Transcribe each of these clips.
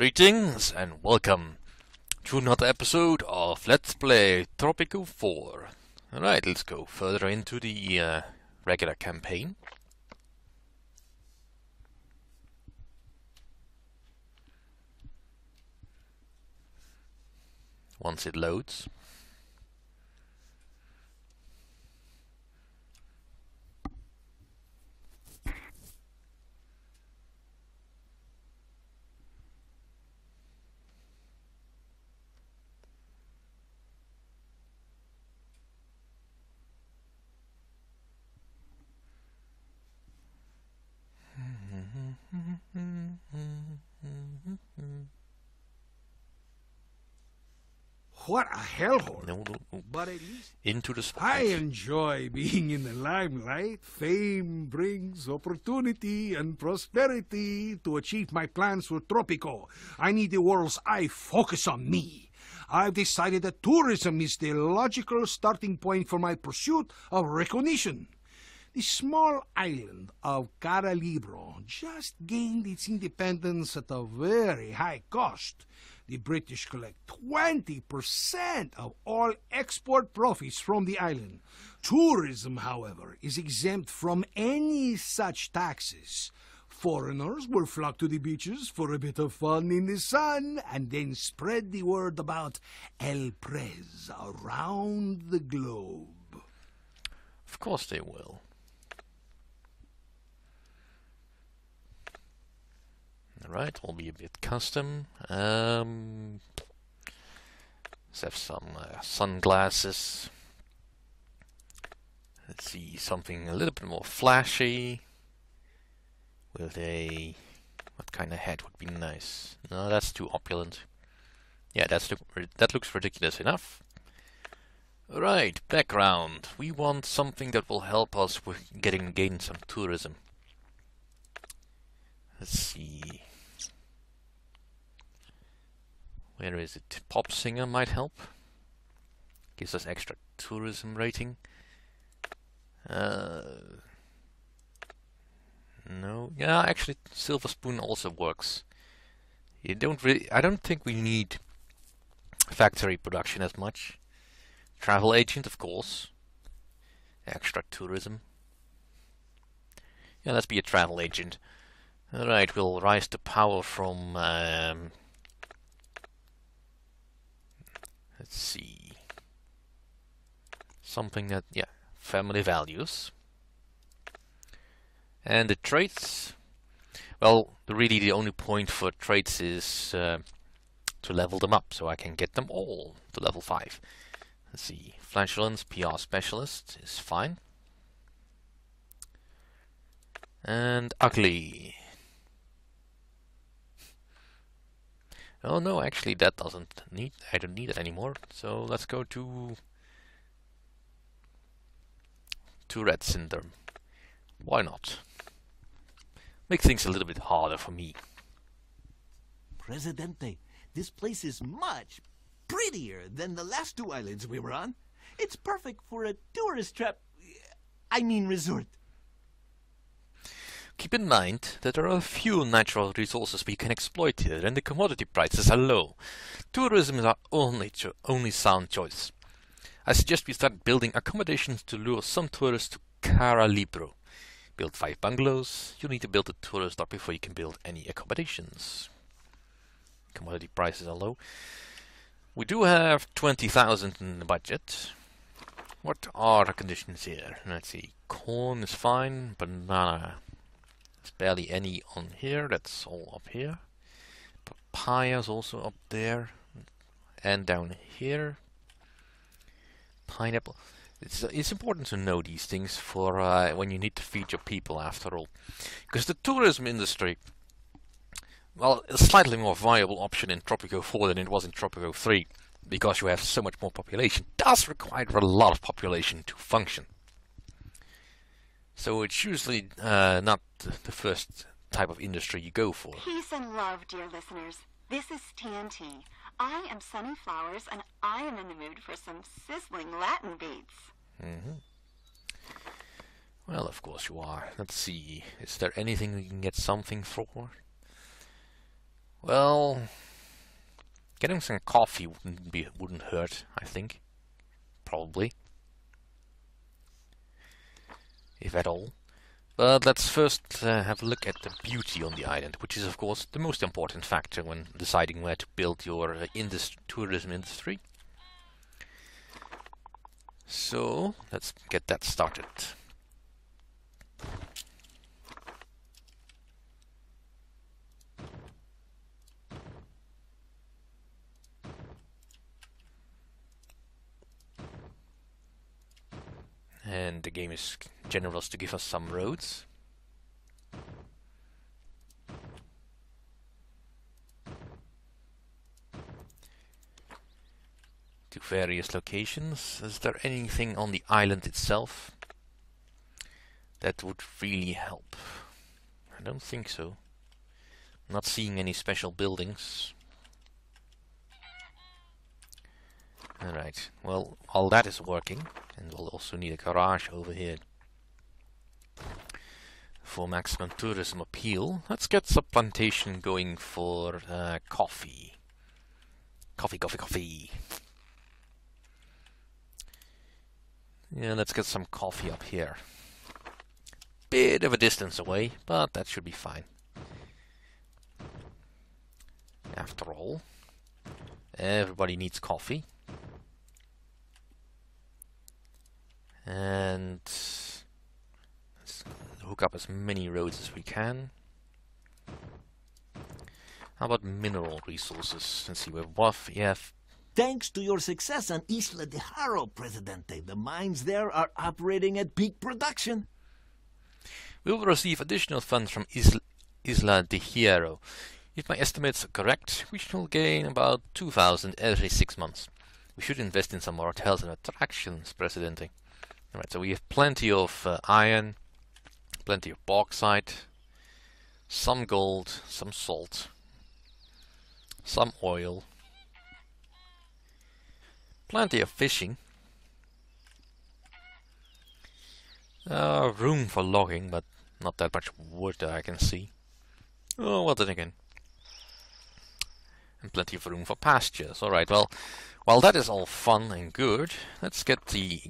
Greetings and welcome to another episode of Let's Play Tropico 4. Alright, let's go further into the regular campaign. Once it loads. What a hellhole! No. But at least Into the I spotlight. enjoy being in the limelight. Fame brings opportunity and prosperity. To achieve my plans for Tropico, I need the world's eye focus on me. I've decided that tourism is the logical starting point for my pursuit of recognition. The small island of Kalypso just gained its independence at a very high cost. The British collect 20% of all export profits from the island. Tourism, however, is exempt from any such taxes. Foreigners will flock to the beaches for a bit of fun in the sun and then spread the word about El Prez around the globe. Of course they will. Alright, will be a bit custom. Let's have some sunglasses. Let's see, something a little bit more flashy. With a... what kind of hat would be nice? No, that's too opulent. Yeah, that looks ridiculous enough. Alright, background. We want something that will help us with gain some tourism. Let's see. Where is it? Pop singer might help. Gives us extra tourism rating. No, yeah, actually, Silver Spoon also works. I don't think we need factory production as much. Travel agent, of course. Extra tourism. Yeah, let's be a travel agent. Alright, we'll rise to power from... let's see. Something that, yeah, family values. And the traits, well, really the only point for traits is to level them up, so I can get them all to level 5. Let's see, flatulence, PR specialist is fine. And ugly. Oh no, actually that doesn't need, I don't need it anymore. So let's go to Tourette syndrome. Why not? Make things a little bit harder for me. Presidente, this place is much prettier than the last two islands we were on. It's perfect for a tourist trap. I mean resort. Keep in mind that there are a few natural resources we can exploit here, and the commodity prices are low. Tourism is our only sound choice. I suggest we start building accommodations to lure some tourists to Kalypso. Build 5 bungalows. You need to build a tourist dock before you can build any accommodations. Commodity prices are low. We do have 20,000 in the budget. What are the conditions here? Let's see. Corn is fine. Banana. There's barely any on here. That's all up here. Papaya is also up there. And down here. Pineapple. It's important to know these things for when you need to feed your people, after all. Because the tourism industry, well, a slightly more viable option in Tropico 4 than it was in Tropico 3, because you have so much more population, does require a lot of population to function. So it's usually not the first type of industry you go for. Peace and love, dear listeners. This is TNT. I am Sunny Flowers, and I am in the mood for some sizzling Latin beats. Well, of course you are. Let's see. Is there anything we can get something for? Well, getting some coffee wouldn't hurt, I think. Probably. If at all. But let's first have a look at the beauty on the island, which is of course the most important factor when deciding where to build your tourism industry. So let's get that started. And the game is generous to give us some roads. To various locations. Is there anything on the island itself that would really help? I don't think so. Not seeing any special buildings. Alright, well, all that is working, and we'll also need a garage over here for maximum tourism appeal. Let's get some plantation going for coffee. Coffee. Yeah, let's get some coffee up here. Bit of a distance away, but that should be fine. After all, everybody needs coffee. And let's hook up as many roads as we can. How about mineral resources? Let's see, we have Thanks to your success on Isla de Haro, Presidente, the mines there are operating at peak production. we will receive additional funds from Isla de Hierro. If my estimates are correct, we shall gain about 2,000 every 6 months. We should invest in some more hotels and attractions, Presidente. Alright, so we have plenty of iron, plenty of bauxite, some gold, some salt, some oil, plenty of fishing, room for logging, but not that much wood that I can see. Oh, well then again. And plenty of room for pastures. Alright, well, while that is all fun and good, let's get the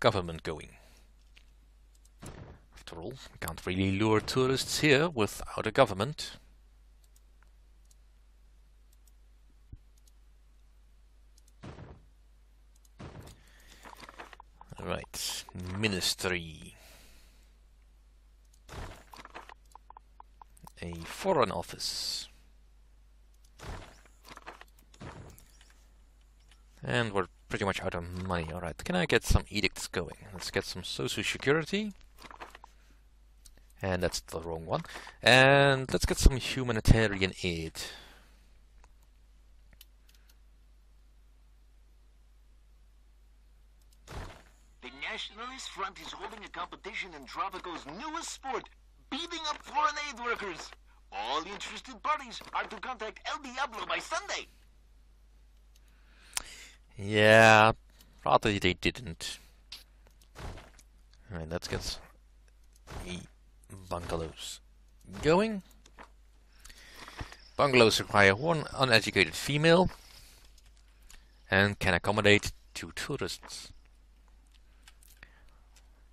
government going. After all, we can't really lure tourists here without a government. Alright, ministry. A foreign office. And we're pretty much out of money. Alright, can I get some edicts going? Let's get some social security. And that's the wrong one. And let's get some humanitarian aid. The Nationalist Front is holding a competition in Tropico's newest sport, beating up foreign aid workers. All interested parties are to contact El Diablo by Sunday. Yeah, rather they didn't. Alright, let's get the bungalows going. Bungalows require one uneducated female and can accommodate 2 tourists.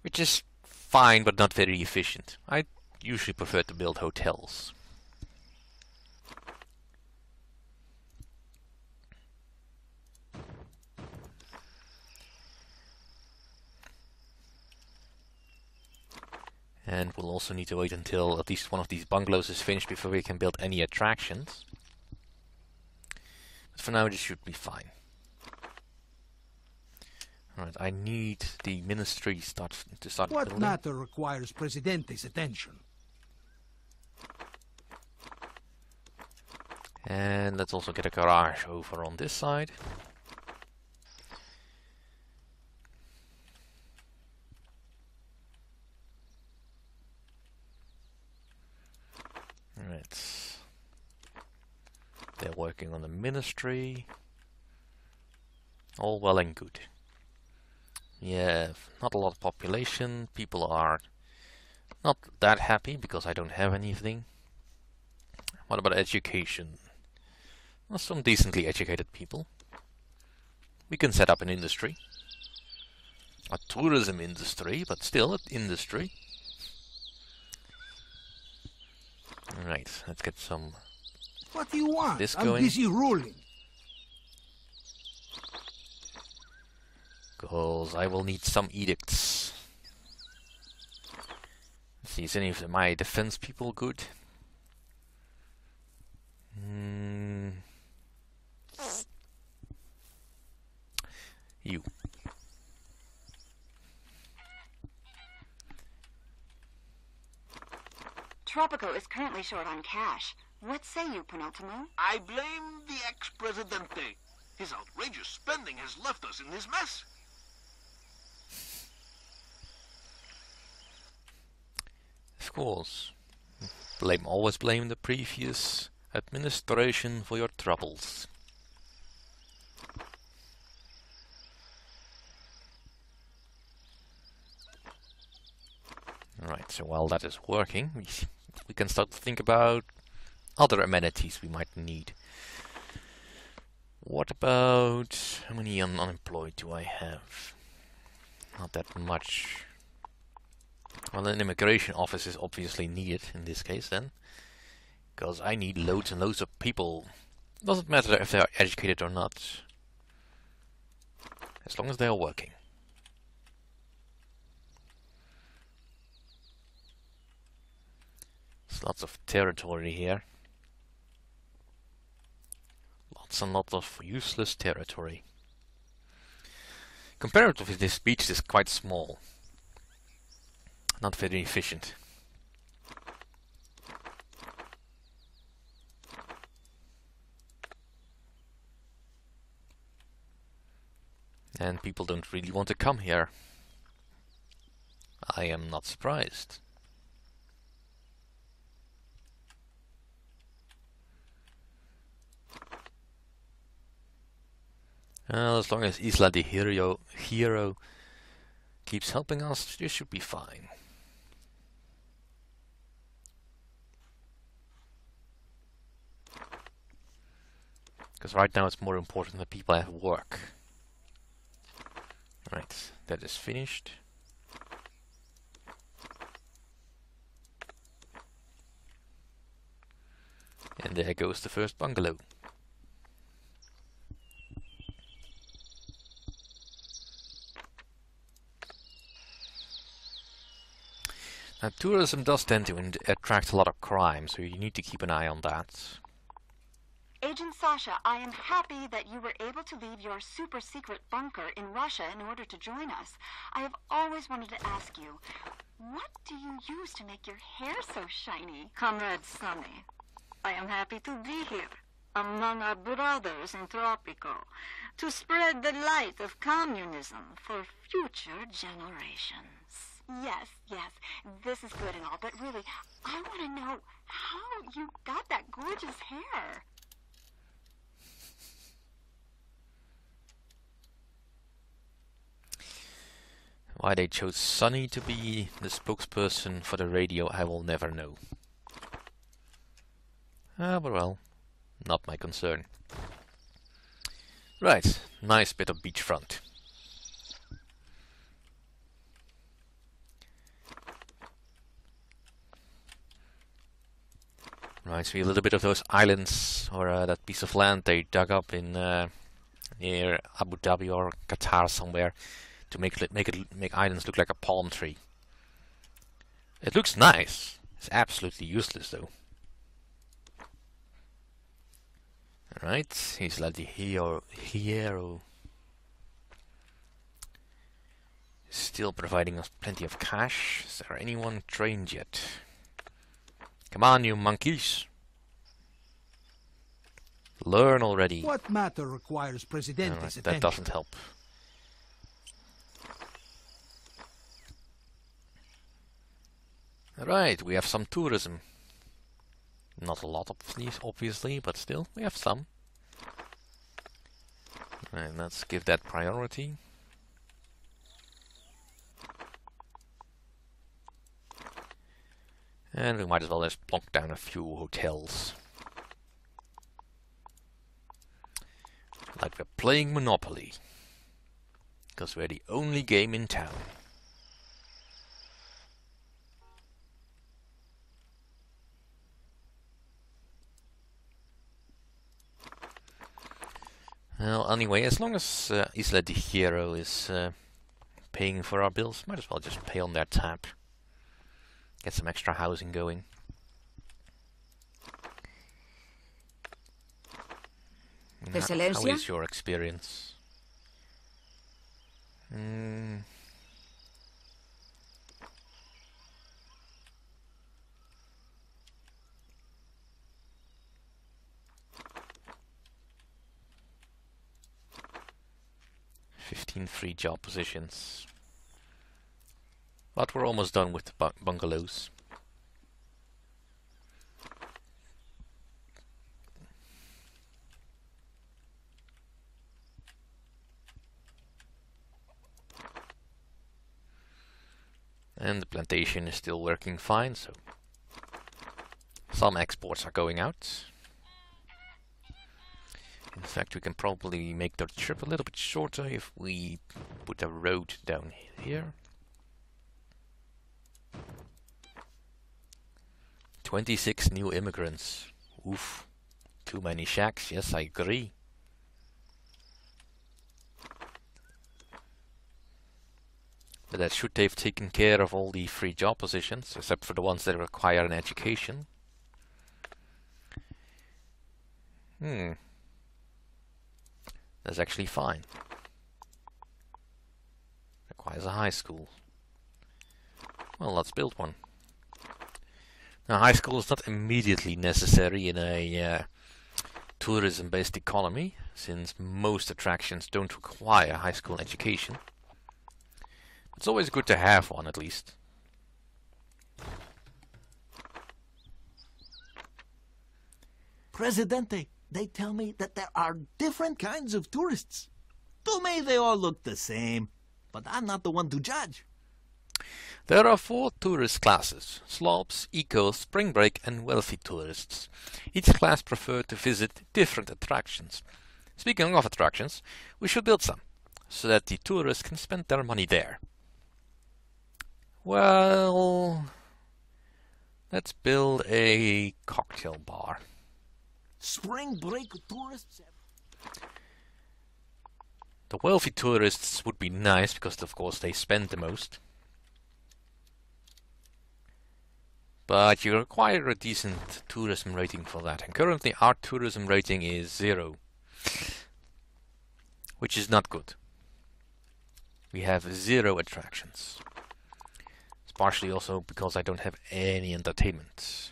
Which is fine, but not very efficient. I usually prefer to build hotels. And we'll also need to wait until at least one of these bungalows is finished before we can build any attractions. But for now, this should be fine. Alright, I need the ministry to start What building. matter requires Presidente's attention? And let's also get a garage over on this side. Alright. They're working on the ministry. All well and good. Yeah, not a lot of population. People are not that happy because I don't have anything. What about education? Well, some decently educated people. We can set up an industry. A tourism industry, but still an industry. Right, let's get some... What do you want? This I'm going? busy ruling. Because I will need some edicts. Let's see, is any of my defense people good? You. Tropico is currently short on cash. What say you, Penultimo? I blame the ex-presidente. His outrageous spending has left us in this mess. Of course. Always blame the previous administration for your troubles. Right, so while that is working, we can start to think about other amenities we might need. What about... how many unemployed do I have? Not that much. Well, an immigration office is obviously needed in this case then. Because I need loads and loads of people. Doesn't matter if they are educated or not. As long as they are working. There's lots of territory here. Lots and lots of useless territory. Comparatively, this beach is quite small. Not very efficient. And people don't really want to come here. I am not surprised. Well, as long as Isla de Hero keeps helping us, this should be fine. Because right now it's more important that people have work. Right, that is finished. And there goes the first bungalow. Now, tourism does tend to attract a lot of crime, so you need to keep an eye on that. Agent Sasha, I am happy that you were able to leave your super secret bunker in Russia in order to join us. I have always wanted to ask you, what do you use to make your hair so shiny? Comrade Sonny, I am happy to be here, among our brothers in Tropico, to spread the light of communism for future generations. Yes, yes, this is good and all, but really, I want to know how you got that gorgeous hair. Why they chose Sunny to be the spokesperson for the radio, I will never know. But well, not my concern. Right, nice bit of beachfront. Reminds me a little bit of those islands, or that piece of land they dug up in near Abu Dhabi or Qatar somewhere, to make islands look like a palm tree. It looks nice. It's absolutely useless though. Alright, Isla de Hierro. Still providing us plenty of cash. Is there anyone trained yet? Come on, you monkeys. Learn already. What matter requires Presidente's Alright, attention? that doesn't help. Right, we have some tourism. Not a lot of these, obviously, but still, we have some. And let's give that priority. And we might as well just plonk down a few hotels. we're playing Monopoly. Because we're the only game in town. Well, anyway, as long as Isla de Hierro is paying for our bills, might as well just pay on their tab. Get some extra housing going. How is your experience? 15 free job positions. But we're almost done with the bungalows. And the plantation is still working fine, so some exports are going out. In fact, we can probably make the trip a little bit shorter if we put a road down here. 26 new immigrants. Oof. Too many shacks. Yes, I agree. But that should have taken care of all the free job positions, except for the ones that require an education. That's actually fine. Requires a high school. Well, let's build one. Now, high school is not immediately necessary in a tourism-based economy, since most attractions don't require high school education. It's always good to have one, at least. Presidente, they tell me that there are different kinds of tourists. To me, they all look the same, but I'm not the one to judge. There are 4 tourist classes: slopes, eco, spring break and wealthy tourists. Each class prefer to visit different attractions. Speaking of attractions, we should build some, so that the tourists can spend their money there. Well, let's build a cocktail bar. Spring break tourists? The wealthy tourists would be nice, because of course they spend the most. But you require a decent tourism rating for that, and currently our tourism rating is 0. Which is not good. We have 0 attractions. It's partially also because I don't have any entertainment.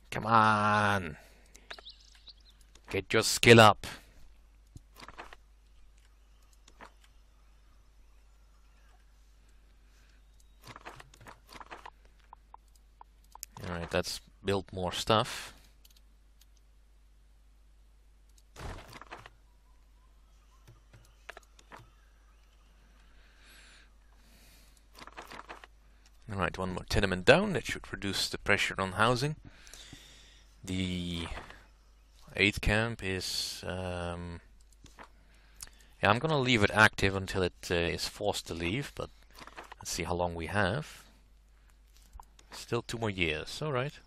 Come on! Get your skill up! Alright, let's build more stuff. Alright, one more tenement down. That should reduce the pressure on housing. The 8th camp is... yeah, I'm gonna leave it active until it is forced to leave, but let's see how long we have. Still 2 more years, alright.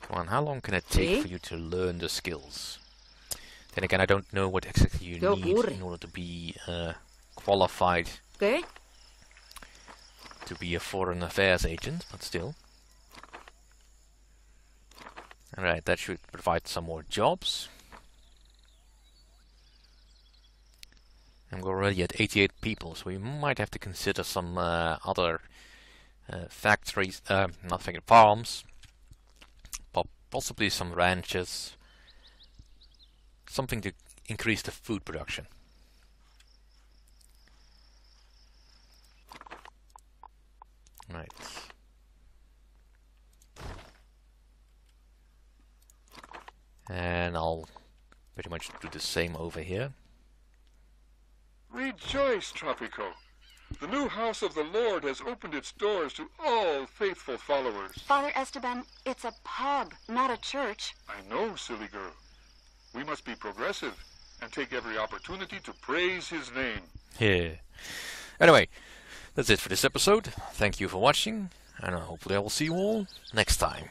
Come on, how long can it take for you to learn the skills? Then again, I don't know what exactly you need in order to be qualified to be a foreign affairs agent, but still. Alright, that should provide some more jobs. And we're already at 88 people, so we might have to consider some other factories, not factory, farms, but possibly some ranches, something to increase the food production. Right. And I'll pretty much do the same over here. Rejoice, Tropico. The new house of the Lord has opened its doors to all faithful followers. Father Esteban, it's a pub, not a church. I know, silly girl. We must be progressive and take every opportunity to praise his name. Yeah. Anyway, that's it for this episode. Thank you for watching, and hopefully I will see you all next time.